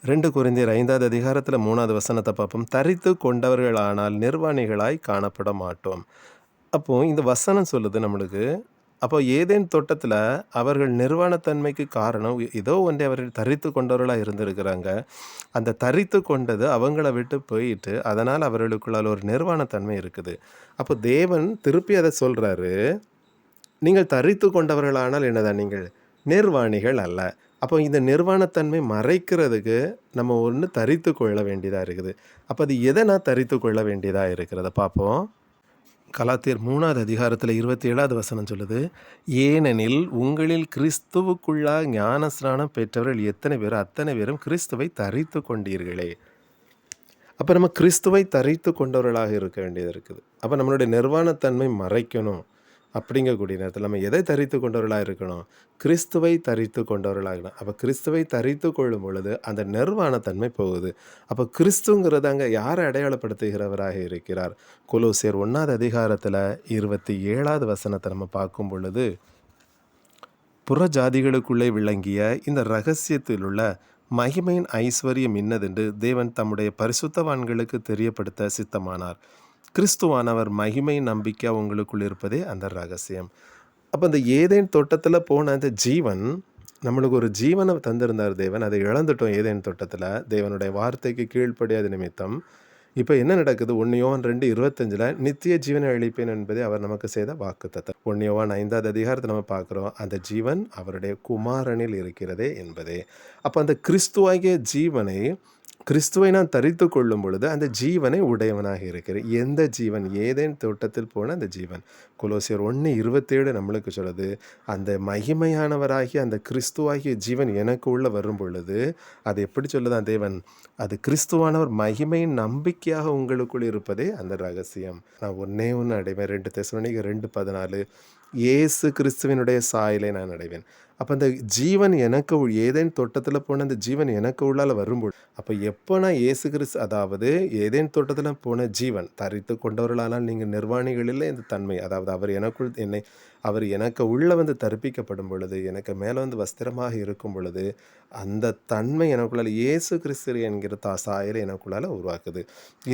2 கொரிந்தியர் 5வது அதிகாரத்தில 3வது வசனத்த பார்ப்போம். தரித்து கொண்டவர்களானால் நிர்வாணிகளாய் காணப்பட மாட்டோம். அப்போ இந்த வசனம் சொல்லுது நம்மளுக்கு, அப்போ ஏதேன் தோட்டத்தில அவர்கள் நிர்வாணத்தன்மைக்கு காரணம் ஏதோ ஒன்றை அவர்கள் தரித்து கொண்டவர்களா இருந்திருக்கிறாங்க. அந்த தரித்து கொண்டது அவங்கள விட்டு போயிட்டு, அதனால அவர்களுக்குள்ளால ஒரு நிர்வாணத்தன்மை இருக்குது. அப்போ தேவன் திருப்பி அத சொல்றாரு. நீங்கள் தரித்து கொண்டவர்களானால் என்னதான் நீங்கள் நிர்வாணிகள் அல்ல. அப்போ இந்த நிர்வாணத்தன்மை மறைக்கிறதுக்கு நம்ம ஒண்ணு தரித்து கொள்ள வேண்டியதா இருக்குது. அப்ப அது எத நான் தரித்து கொள்ள வேண்டியதா இருக்கிறத பார்ப்போம். கலாத்தியர் 3வது அதிகாரத்தில 27வது வசனம் சொல்லுது, ஏனெனில் உங்களில் கிறிஸ்துவுக்குள்ளா ஞானஸ்நானம் பெற்றவர்கள் எத்தனை பேரோ அத்தனை பேரும் கிறிஸ்துவை தரித்து கொண்டீர்களே. அப்ப நம்ம கிறிஸ்துவை தரித்து கொண்டவர்களாக இருக்க வேண்டியது இருக்குது. அப்ப நம்மளுடைய நிர்வாணத்தன்மை மறைக்கணும். அப்படிங்கக்கூடிய நேரத்தில நம்ம எதை தரித்து கொண்டவர்களாக இருக்கணும்? கிறிஸ்துவை தரித்து கொண்டவர்களாக இருக்கணும். அப்ப கிறிஸ்துவை தரித்து கொள்ளும் பொழுது அந்த நிர்வாணத்தன்மை போகுது. அப்ப கிறிஸ்துங்கிறது அங்க யாரை அடையாளப்படுத்துகிறவராக இருக்கிறார்? கொலோசியர் 1வது அதிகாரத்தில 27வது வசனத்தை நம்ம பார்க்கும் பொழுது, புற ஜாதிகளுக்குள்ளே விளங்கிய இந்த இரகசியத்தில் உள்ள மகிமையின் ஐஸ்வர்யம் இன்னதென்று தேவன் தம்முடைய பரிசுத்தவான்களுக்கு தெரியப்படுத்த சித்தமானார். கிறிஸ்துவானவர் மகிமை நம்பிக்கை உங்களுக்குள் இருப்பதே அந்த ரகசியம். அப்போ அந்த ஏதேன் தோட்டத்தில் போன அந்த ஜீவன் நம்மளுக்கு ஒரு ஜீவனை தந்திருந்தார் தேவன். அதை இழந்துட்டோம் ஏதேன் தோட்டத்தில் தேவனுடைய வார்த்தைக்கு கீழ்ப்படியாத நிமித்தம். இப்போ என்ன நடக்குது? 1 யோவான் 2:25 நித்திய ஜீவனை அளிப்பேன் என்பதே அவர் நமக்கு செய்த வாக்குத்தத்தம். 1 யோவான் 5வது அதிகாரத்தை நம்ம பார்க்குறோம். அந்த ஜீவன் அவருடைய குமாரனில் இருக்கிறதே என்பதே. அப்போ அந்த கிறிஸ்துவாகிய ஜீவனை கிறிஸ்துவை நான் தரித்து கொள்ளும் பொழுது அந்த ஜீவனை உடையவனாக இருக்கிறேன். எந்த ஜீவன்? ஏதேன் தோட்டத்தில் போன அந்த ஜீவன். கொலோசியர் 1:27 நம்மளுக்கு சொல்லுது, அந்த மகிமையானவராகிய அந்த கிறிஸ்துவாகிய ஜீவன் எனக்கு உள்ள வரும் பொழுது அது எப்படி சொல்லுதான் தேவன்? அது கிறிஸ்துவானவர் மகிமையின் நம்பிக்கையாக உங்களுக்குள் இருப்பதே அந்த ரகசியம். நான் ஒன்னே ஒன்று அடைவேன். 2 தெசலோனிக்கர் 2:14 இயேசு கிறிஸ்துவினுடைய சாயலை நான் அடைவேன். அப்போ அந்த ஜீவன் எனக்கு ஏதேன் தோட்டத்தில் போன அந்த ஜீவன் எனக்கு உள்ளால் வரும்போது, அப்போ எப்போ நான் இயேசு கிறிஸ்து, அதாவது ஏதேன் தோட்டத்தில் போன ஜீவன் தரித்து கொண்டவர்களானால் நீங்கள் நிர்வாணிகளில் இந்த தன்மை, அதாவது அவர் எனக்கு உள்ள வந்து தரிப்பிக்கப்படும் பொழுது, எனக்கு மேலே வந்து வஸ்திரமாக இருக்கும் பொழுது, அந்த தன்மை எனக்குள்ளால் இயேசு கிறிஸ்து என்கிற சாயலை எனக்குள்ளால் உருவாக்குது.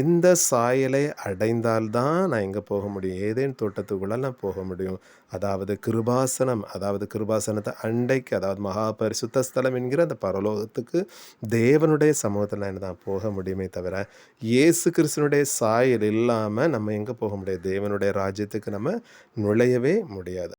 இந்த சாயலை அடைந்தால்தான் நான் எங்கே போக முடியும்? ஏதேன் தோட்டத்துக்குள்ளால் நான் போக முடியும். அதாவது கிருபாசனத்தை அண்டைக்கு, அதாவது மகா பரிசுத்த ஸ்தலம் என்கிற அந்த பரலோகத்துக்கு தேவனுடைய சமூகத்தில் நான் தான் போக முடியுமே தவிர, இயேசு கிறிஸ்துனுடைய சாயல் இல்லாமல் நம்ம எங்கே போக முடியாது? தேவனுடைய ராஜ்யத்துக்கு நம்ம நுழையவே முடியாது.